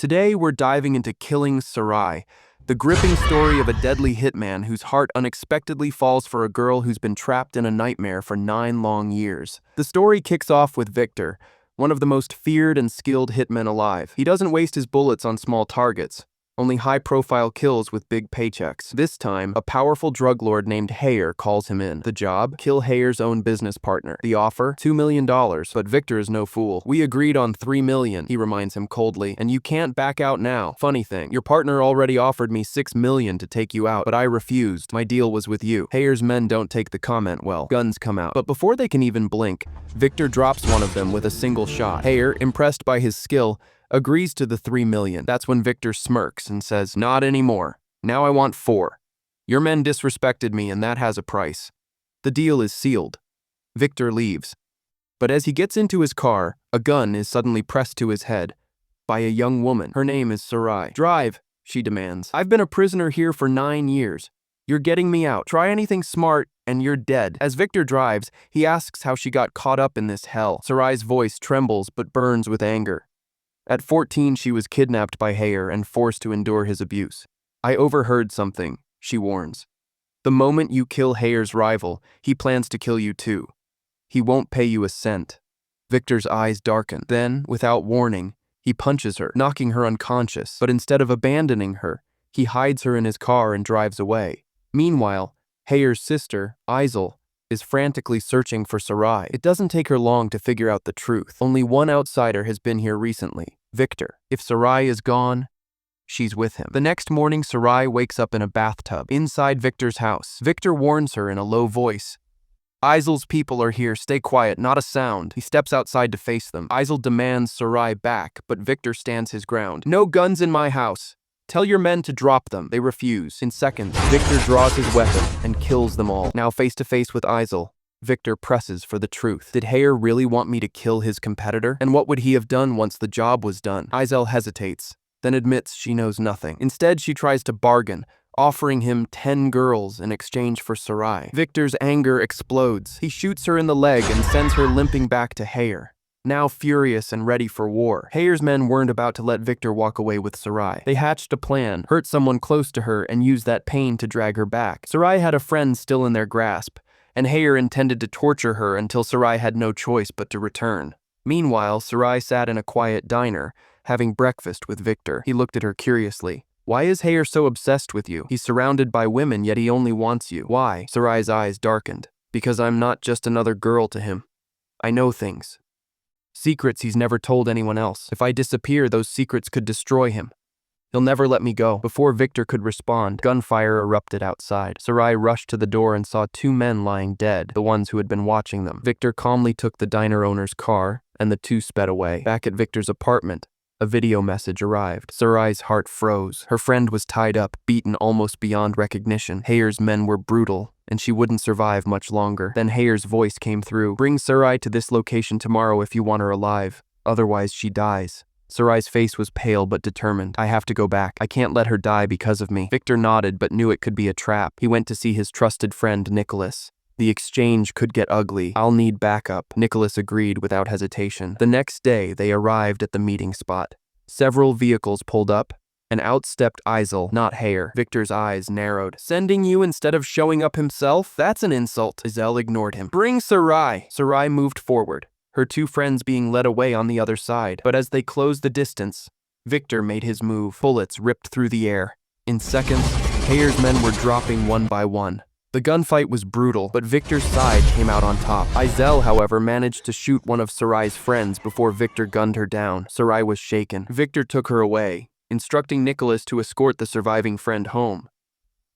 Today, we're diving into Killing Sarai, the gripping story of a deadly hitman whose heart unexpectedly falls for a girl who's been trapped in a nightmare for 9 long years. The story kicks off with Victor, one of the most feared and skilled hitmen alive. He doesn't waste his bullets on small targets, only high-profile kills with big paychecks. This time, a powerful drug lord named Heyer calls him in. The job? Kill Heyer's own business partner. The offer? $2 million. But Victor is no fool. "We agreed on $3 million, he reminds him coldly, "and you can't back out now. Funny thing, your partner already offered me $6 million to take you out, but I refused. My deal was with you." Heyer's men don't take the comment well. Guns come out. But before they can even blink, Victor drops one of them with a single shot. Heyer, impressed by his skill, agrees to the $3 million. That's when Victor smirks and says, "Not anymore. Now I want 4. Your men disrespected me, and that has a price." The deal is sealed. Victor leaves. But as he gets into his car, a gun is suddenly pressed to his head by a young woman. Her name is Sarai. "Drive," she demands. "I've been a prisoner here for 9 years. You're getting me out. Try anything smart, and you're dead." As Victor drives, he asks how she got caught up in this hell. Sarai's voice trembles but burns with anger. At 14, she was kidnapped by Heyer and forced to endure his abuse. "I overheard something," she warns. "The moment you kill Heyer's rival, he plans to kill you too. He won't pay you a cent." Victor's eyes darken. Then, without warning, he punches her, knocking her unconscious. But instead of abandoning her, he hides her in his car and drives away. Meanwhile, Heyer's sister, Isel, is frantically searching for Sarai. It doesn't take her long to figure out the truth. Only one outsider has been here recently, Victor. If Sarai is gone, she's with him. The next morning, Sarai wakes up in a bathtub inside Victor's house. Victor warns her in a low voice. "Isel's people are here. Stay quiet, not a sound." He steps outside to face them. Isel demands Sarai back, but Victor stands his ground. "No guns in my house. Tell your men to drop them." They refuse. In seconds, Victor draws his weapon and kills them all. Now face to face with Isel, Victor presses for the truth. Did Heyer really want me to kill his competitor? And what would he have done once the job was done? Isel hesitates, then admits she knows nothing. Instead, she tries to bargain, offering him 10 girls in exchange for Sarai. Victor's anger explodes. He shoots her in the leg and sends her limping back to Heyer. Now furious and ready for war, Heyer's men weren't about to let Victor walk away with Sarai. They hatched a plan, hurt someone close to her, and use that pain to drag her back. Sarai had a friend still in their grasp, and Heyer intended to torture her until Sarai had no choice but to return. Meanwhile, Sarai sat in a quiet diner, having breakfast with Victor. He looked at her curiously. "Why is Heyer so obsessed with you? He's surrounded by women, yet he only wants you." "Why?" Sarai's eyes darkened. "Because I'm not just another girl to him. I know things. Secrets he's never told anyone else. If I disappear, those secrets could destroy him. He'll never let me go." Before Victor could respond, gunfire erupted outside. Sarai rushed to the door and saw 2 men lying dead, the ones who had been watching them. Victor calmly took the diner owner's car, and the 2 sped away. Back at Victor's apartment, a video message arrived. Sarai's heart froze. Her friend was tied up, beaten almost beyond recognition. Heyer's men were brutal, and she wouldn't survive much longer. Then Heyer's voice came through. "Bring Sarai to this location tomorrow if you want her alive. Otherwise, she dies." Sarai's face was pale but determined. "I have to go back. I can't let her die because of me." Victor nodded but knew it could be a trap. He went to see his trusted friend Nicholas. The exchange could get ugly. "I'll need backup," Nicholas agreed without hesitation. The next day, they arrived at the meeting spot. Several vehicles pulled up, and out stepped Isel, not Heyer. Victor's eyes narrowed. "Sending you instead of showing up himself? That's an insult." Isel ignored him. "Bring Sarai." Sarai moved forward, her 2 friends being led away on the other side. But as they closed the distance, Victor made his move. Bullets ripped through the air. In seconds, Heyer's men were dropping one by one. The gunfight was brutal, but Victor's side came out on top. Isel, however, managed to shoot one of Sarai's friends before Victor gunned her down. Sarai was shaken. Victor took her away, instructing Nicholas to escort the surviving friend home.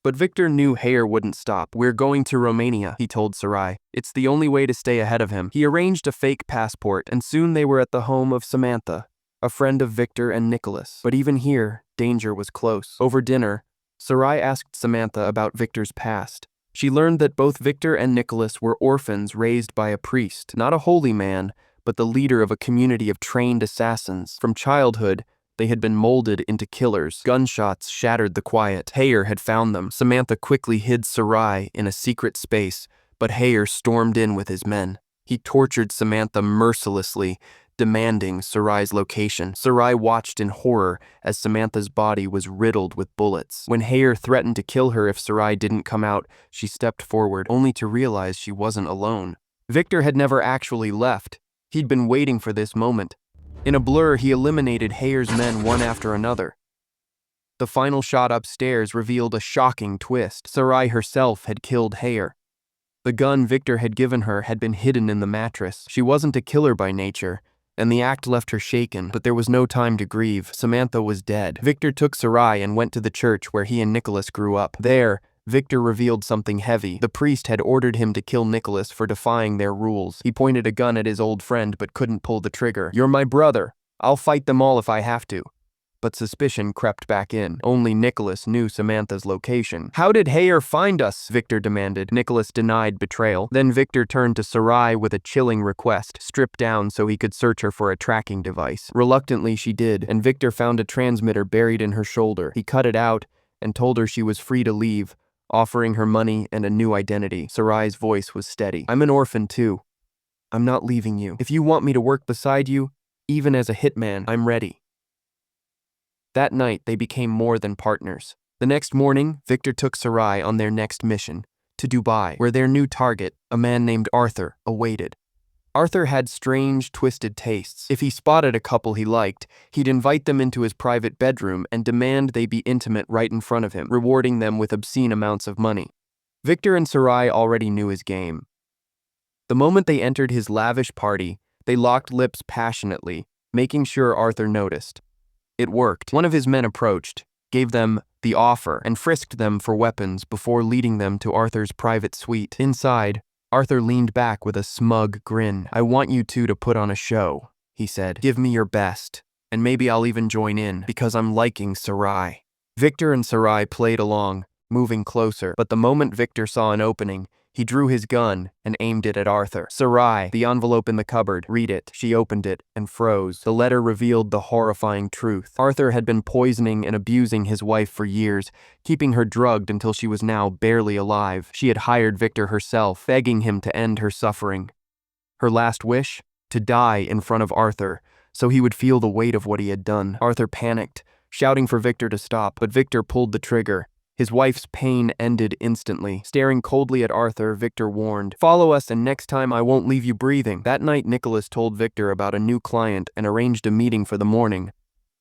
But Victor knew Heyer wouldn't stop. "We're going to Romania," he told Sarai. "It's the only way to stay ahead of him." He arranged a fake passport, and soon they were at the home of Samantha, a friend of Victor and Nicholas. But even here, danger was close. Over dinner, Sarai asked Samantha about Victor's past. She learned that both Victor and Nicholas were orphans raised by a priest, not a holy man, but the leader of a community of trained assassins. From childhood, they had been molded into killers. Gunshots shattered the quiet. Heyer had found them. Samantha quickly hid Sarai in a secret space, but Heyer stormed in with his men. He tortured Samantha mercilessly, demanding Sarai's location. Sarai watched in horror as Samantha's body was riddled with bullets. When Hayer threatened to kill her if Sarai didn't come out, she stepped forward, only to realize she wasn't alone. Victor had never actually left. He'd been waiting for this moment. In a blur, he eliminated Hayer's men one after another. The final shot upstairs revealed a shocking twist. Sarai herself had killed Hayer. The gun Victor had given her had been hidden in the mattress. She wasn't a killer by nature, and the act left her shaken, but there was no time to grieve. Samantha was dead. Victor took Sarai and went to the church where he and Nicholas grew up. There, Victor revealed something heavy. The priest had ordered him to kill Nicholas for defying their rules. He pointed a gun at his old friend but couldn't pull the trigger. "You're my brother. I'll fight them all if I have to." But suspicion crept back in. Only Nicholas knew Samantha's location. "How did Hayer find us?" Victor demanded. Nicholas denied betrayal. Then Victor turned to Sarai with a chilling request: strip down so he could search her for a tracking device. Reluctantly, she did, and Victor found a transmitter buried in her shoulder. He cut it out and told her she was free to leave, offering her money and a new identity. Sarai's voice was steady. "I'm an orphan too. I'm not leaving you. If you want me to work beside you, even as a hitman, I'm ready." That night, they became more than partners. The next morning, Victor took Sarai on their next mission, to Dubai, where their new target, a man named Arthur, awaited. Arthur had strange, twisted tastes. If he spotted a couple he liked, he'd invite them into his private bedroom and demand they be intimate right in front of him, rewarding them with obscene amounts of money. Victor and Sarai already knew his game. The moment they entered his lavish party, they locked lips passionately, making sure Arthur noticed. It worked. One of his men approached, gave them the offer, and frisked them for weapons before leading them to Arthur's private suite. Inside, Arthur leaned back with a smug grin. "I want you two to put on a show," he said. "Give me your best, and maybe I'll even join in, because I'm liking Sarai." Victor and Sarai played along, moving closer, but the moment Victor saw an opening, he drew his gun and aimed it at Arthur. "Sarai, the envelope in the cupboard. Read it." She opened it and froze. The letter revealed the horrifying truth. Arthur had been poisoning and abusing his wife for years, keeping her drugged until she was now barely alive. She had hired Victor herself, begging him to end her suffering. Her last wish? To die in front of Arthur, so he would feel the weight of what he had done. Arthur panicked, shouting for Victor to stop, but Victor pulled the trigger. His wife's pain ended instantly. Staring coldly at Arthur, Victor warned, "Follow us and next time I won't leave you breathing." That night, Nicholas told Victor about a new client and arranged a meeting for the morning.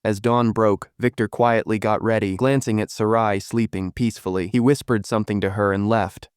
As dawn broke, Victor quietly got ready, glancing at Sarai sleeping peacefully. He whispered something to her and left.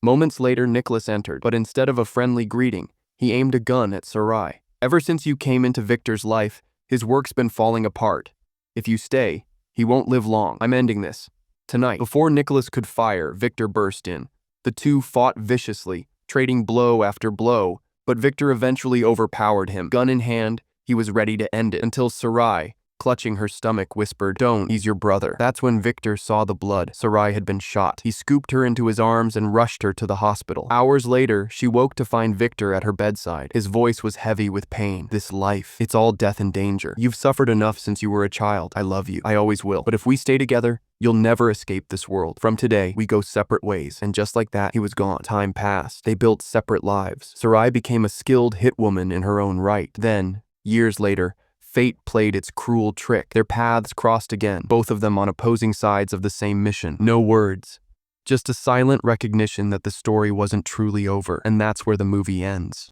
Moments later, Nicholas entered, but instead of a friendly greeting, he aimed a gun at Sarai. "Ever since you came into Victor's life, his work's been falling apart. If you stay, he won't live long. I'm ending this tonight." Before Nicholas could fire, Victor burst in. The two fought viciously, trading blow after blow, but Victor eventually overpowered him. Gun in hand, he was ready to end it, until Sarai, clutching her stomach, whispered, "Don't, he's your brother." That's when Victor saw the blood. Sarai had been shot. He scooped her into his arms and rushed her to the hospital. Hours later, she woke to find Victor at her bedside. His voice was heavy with pain. "This life, it's all death and danger. You've suffered enough since you were a child. I love you. I always will. But if we stay together, you'll never escape this world. From today, we go separate ways." And just like that, he was gone. Time passed. They built separate lives. Sarai became a skilled hitwoman in her own right. Then, years later, fate played its cruel trick. Their paths crossed again, both of them on opposing sides of the same mission. No words, just a silent recognition that the story wasn't truly over, and that's where the movie ends.